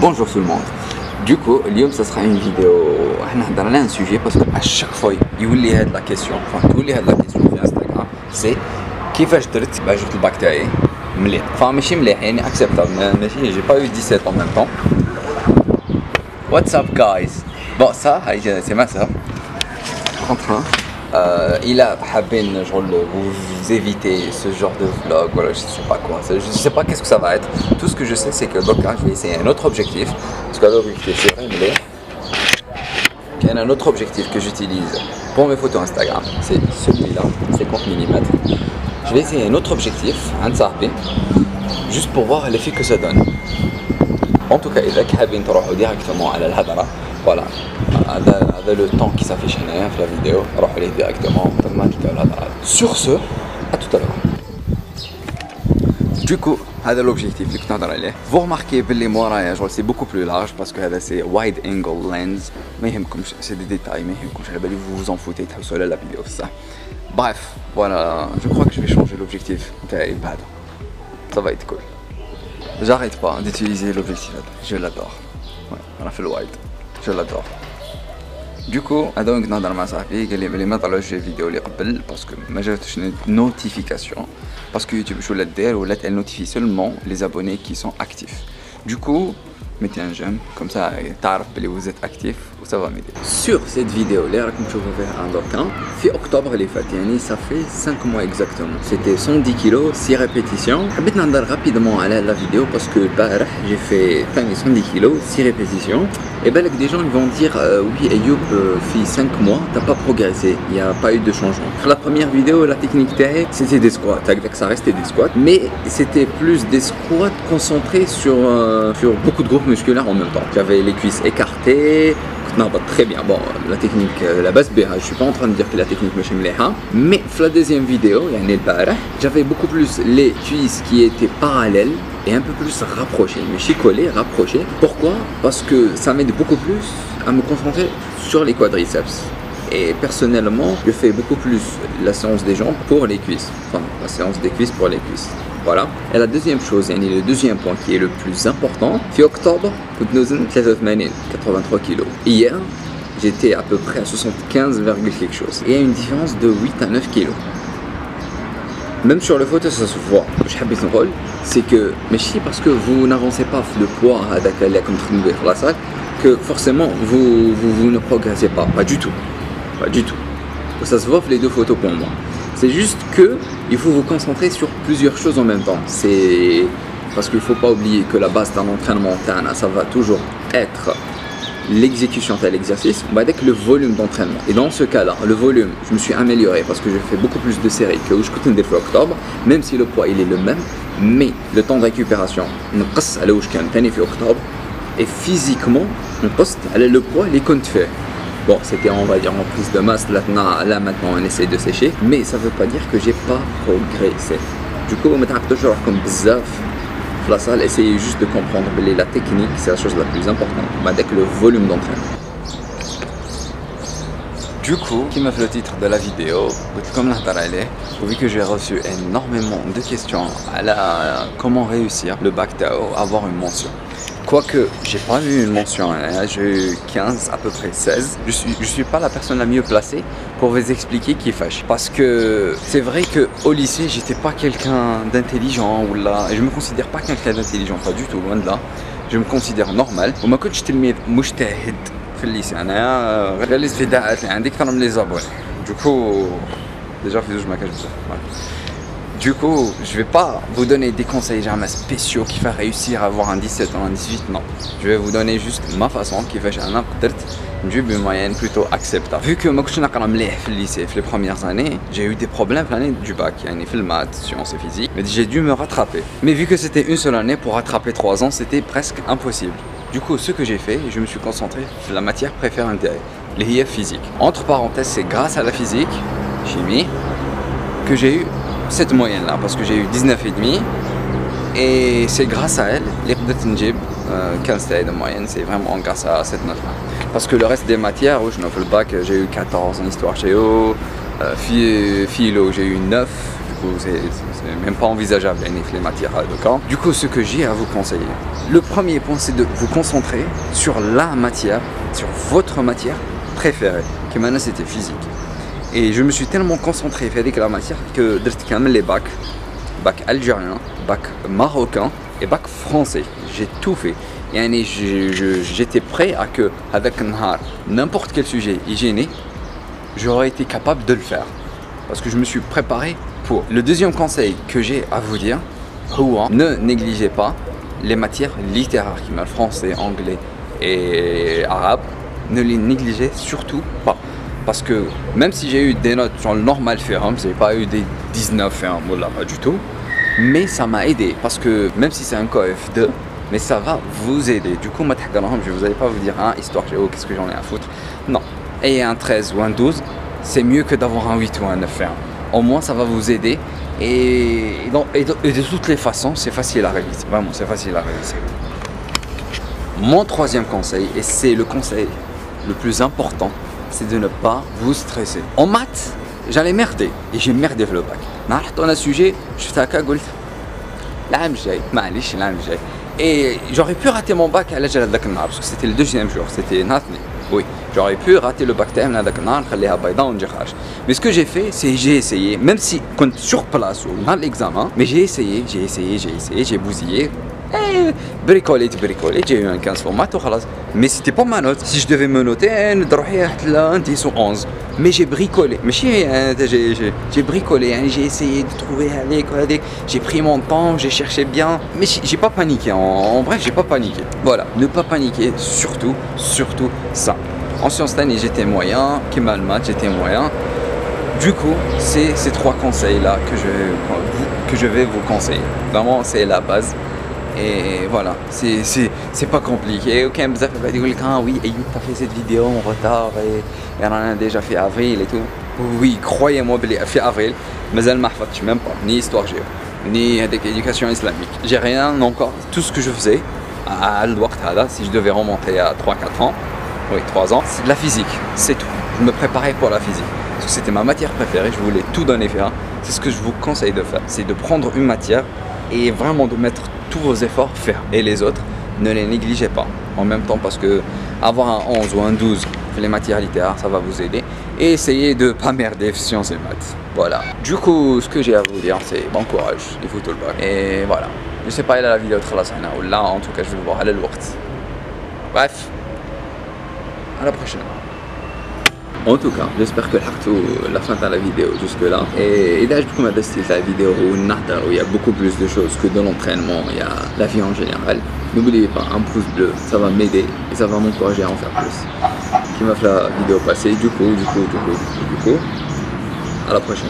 Bonjour tout le monde. Du coup, اليوم ça sera une vidéo. On a هضرنا un sujet parce que à chaque fois يولي هاد la question. Enfin, تولي هاد la question في Instagram. C'est كيفاش درت باش جبت الباك تاعي مليح. Enfin ماشي مليح يعني acceptable. ماشي j'ai pas eu 17 en même temps. What's up guys? Bon ça, c'est ma soeur. En train. Il a حابين vous éviter ce genre de vlog, voilà, je sais pas quoi, je sais pas qu'est-ce que ça va être. Tout ce que je sais c'est que donc je vais essayer un autre objectif, parce que l'objectif c'est vrai mais il y a un autre objectif que j'utilise pour mes photos Instagram, c'est celui-là, 50 mm. Je vais essayer un autre objectif, un صاحبي, juste pour voir l'effet que ça donne. En tout cas, إذا حابين تروحوا directement على الهضرة, voilà. هذا le temps qui s'affiche هنايا في la vidéo, روحوا ليه directement ما تلقاو الهضرة. Sur ce, à tout à l'heure. Du coup, هذا l'objectif اللي كنت نهضر عليه. Vous remarquez باللي مورايا c'est beaucoup plus large parce que هذا c'est wide angle lens. ما يهمكمش, c'est des détails, ما يهمكمش على بالي vous vous en foutez تحوسوا على la vidéo في الصح. Bref, voilà, je crois que je vais changer l'objectif تاعي بهذا. Ça va être cool. J'arrête pas d'utiliser l'objectif, je l'adore. Ouais, on a fait le wide, je l'adore. Du coup, هذا كنت نهضر مع صاحبي قال لي بلي ما طلعوش الفيديو اللي قبل باسكو ما جاتش نوتيفيكاسيون باسكو يوتيوب شو ولا دير ولا elle notifie seulement les abonnés qui sont actifs. Du coup, mettez un j'aime comme ça تعرف بلي vous êtes actif و ça va m'aider. Sur cette vidéo اللي راكم تشوفوا فيها عندك في اكتوبر اللي فات يعني ça fait 5 mois exactement. C'était 110 kg 6 répétitions. حبيت نهضر rapidement على la vidéo parce que البارح j'ai fait 110 kg 6 répétitions. Et ben des gens ils vont dire oui Ayoub في 5 mois t'as pas progressé, il n'y a pas eu de changement. La première vidéo la technique تاعي c'était des squats, ça restait des squats mais c'était plus des squats concentrés sur beaucoup de groupes musculaires en même temps. J'avais les cuisses écartées. Non, pas très bien. Bon, la technique, la base BH, je suis pas en train de dire que la technique me chimleha, mais la deuxième vidéo, j'avais beaucoup plus les cuisses qui étaient parallèles et un peu plus rapprochées, mais chicolées, rapprochées. Pourquoi? Parce que ça m'aide beaucoup plus à me concentrer sur les quadriceps. Et personnellement, je fais beaucoup plus la séance des jambes pour les cuisses. Enfin, la séance des cuisses pour les cuisses. Voilà. Et la deuxième chose, et le deuxième point qui est le plus important, في octobre, كنت نوزن 83 kg. Hier, j'étais à peu près à 75, quelque chose. Et il y a une différence de 8 à 9 kg. Même sur le photo, ça se voit. Je حبيت نقول, c'est que, mais si parce que vous n'avancez pas le poids هذاك comme تخدموا في la salle, que forcément vous ne progressez pas. Pas du tout. Pas du tout. Ça se voit les deux photos pour moi. C'est juste que il faut vous concentrer sur plusieurs choses en même temps. C'est parce qu'il ne faut pas oublier que la base d'un entraînement, ça va toujours être l'exécution de l'exercice, avec le volume d'entraînement. Et dans ce cas-là, le volume, je me suis amélioré parce que je fais beaucoup plus de séries que je compte des fois octobre, même si le poids il est le même, mais le temps de récupération, on passe à où je compte octobre, et physiquement, on passe à le poids les comptes fait. Bon, c'était on va dire en prise de masse, là maintenant on essaie de sécher, mais ça veut pas dire que j'ai pas progressé. Du coup, on me toujours comme bzaf la salle, essayez juste de comprendre la technique, c'est la chose la plus importante, avec le volume d'entraînement. Du coup, qui m'a fait le titre de la vidéo, comme vu que j'ai reçu énormément de questions à comment réussir le bac Tao, avoir une mention. Quoique, j'ai pas eu une mention, j'ai eu 15, à peu près 16. Je suis pas la personne la mieux placée pour vous expliquer qui fâche. Parce que c'est vrai qu'au lycée, j'étais pas quelqu'un d'intelligent ou là. Et je me considère pas quelqu'un d'intelligent, pas du tout, loin de là. Je me considère normal. وما كنتش تلميذ مجتهد في الليسي. أنا réalise في داعات اللي عندي أكثر من les abonnés. Du coup, déjà في زوج ما كانش بزاف. Du coup, je vais pas vous donner des conseils jamais spéciaux qui font réussir à avoir un 17 ou un 18, non. Je vais vous donner juste ma façon qui fait une moyenne plutôt acceptable. Vu que je suis lycée, les premières années, j'ai eu des problèmes l'année du bac, il y a une maths, sciences et physique, mais j'ai dû me rattraper. Mais vu que c'était une seule année, pour rattraper 3 ans, c'était presque impossible. Du coup, ce que j'ai fait, je me suis concentré sur la matière préférée, les physique. Entre parenthèses, c'est grâce à la physique, chimie, que j'ai eu cette moyenne là parce que j'ai eu 19,5 et c'est grâce à elle les 15 de moyenne, c'est vraiment grâce à cette note là parce que le reste des matières où je n'ai fait le bac j'ai eu 14 en histoire géo, philo j'ai eu 9, du coup c'est même pas envisageable les matières de camp. Du coup ce que j'ai à vous conseiller, le premier point c'est de vous concentrer sur la matière, sur votre matière préférée, qui maintenant c'était physique. Et je me suis tellement concentré avec la matière que j'ai les bacs algérien, bac marocain et bac français. J'ai tout fait. Et j'étais prêt à que, avec n'importe quel sujet hygiénique, j'aurais été capable de le faire. Parce que je me suis préparé pour. Le deuxième conseil que j'ai à vous dire, ne négligez pas les matières littéraires, qui sont français, anglais et arabe. Ne les négligez surtout pas. Parce que même si j'ai eu des notes genre le normal ferme, j'ai pas eu des 19 ferme, voilà, pas du tout. Mais ça m'a aidé parce que même si c'est un coef 2, mais ça va vous aider. Du coup, je vous allez pas vous dire, hein, histoire géo, qu'est-ce que j'en ai à foutre. Non, ayez un 13 ou un 12, c'est mieux que d'avoir un 8 ou un 9 ferme. Au moins, ça va vous aider. Et de toutes les façons, c'est facile à réviser. Vraiment, c'est facile à réviser. Mon troisième conseil, et c'est le conseil le plus important, c'est de ne pas vous stresser. En maths, j'allais merder et j'ai merdé le bac. On a un sujet, je fais et j'aurais pu rater mon bac à l'âge parce que c'était le deuxième jour, c'était Nathni. Oui, j'aurais pu rater le bac mais ce que j'ai fait, c'est j'ai essayé, même si quand sur place ou dans l'examen, mais j'ai essayé, j'ai bousillé. Et bricolé, j'ai eu un 15 pour maths, mais c'était pas ma note. Si je devais me noter, un 10 ou 11. Mais j'ai bricolé, j'ai bricolé, j'ai essayé de trouver j'ai pris mon temps, j'ai cherché bien, mais j'ai pas paniqué, en bref, j'ai pas paniqué. Voilà, ne pas paniquer, surtout ça. En sciences d'année, j'étais moyen, Kemal maths, j'étais moyen. Du coup, c'est ces trois conseils là que je vais vous conseiller. Vraiment, c'est la base. Et voilà, c'est pas compliqué. Ok, vous avez dit oui, Ayoub, t'as fait cette vidéo en retard et on a déjà fait avril et tout. Oui, croyez-moi, fait avril, mais elle m'a fait même pas, ni histoire géo, ni éducation islamique. J'ai rien encore. Tout ce que je faisais à l'Ouaqtada, si je devais remonter à 3-4 ans, oui, 3 ans, c'est de la physique, c'est tout. Je me préparais pour la physique. Parce que c'était ma matière préférée, je voulais tout donner faire. C'est ce que je vous conseille de faire, c'est de prendre une matière et vraiment de mettre tous vos efforts faire. Et les autres, ne les négligez pas. En même temps, parce que avoir un 11 ou un 12 pour les matières littéraires, ça va vous aider. Et essayez de pas merder sciences et maths. Voilà. Du coup, ce que j'ai à vous dire, c'est bon courage, il faut tout le bac. Et voilà. Je sais pas, il a la vidéo ou là, en tout cas, je vais vous voir à l'ouest. Bref, à la prochaine. En tout cas, j'espère que la fin de la vidéo jusque là. Et d'ailleurs, je vais vous la vidéo où il y a beaucoup plus de choses que de l'entraînement, il y a la vie en général. N'oubliez pas, un pouce bleu, ça va m'aider et ça va m'encourager à en faire plus. Qui m'a fait la vidéo passer, du coup, à la prochaine.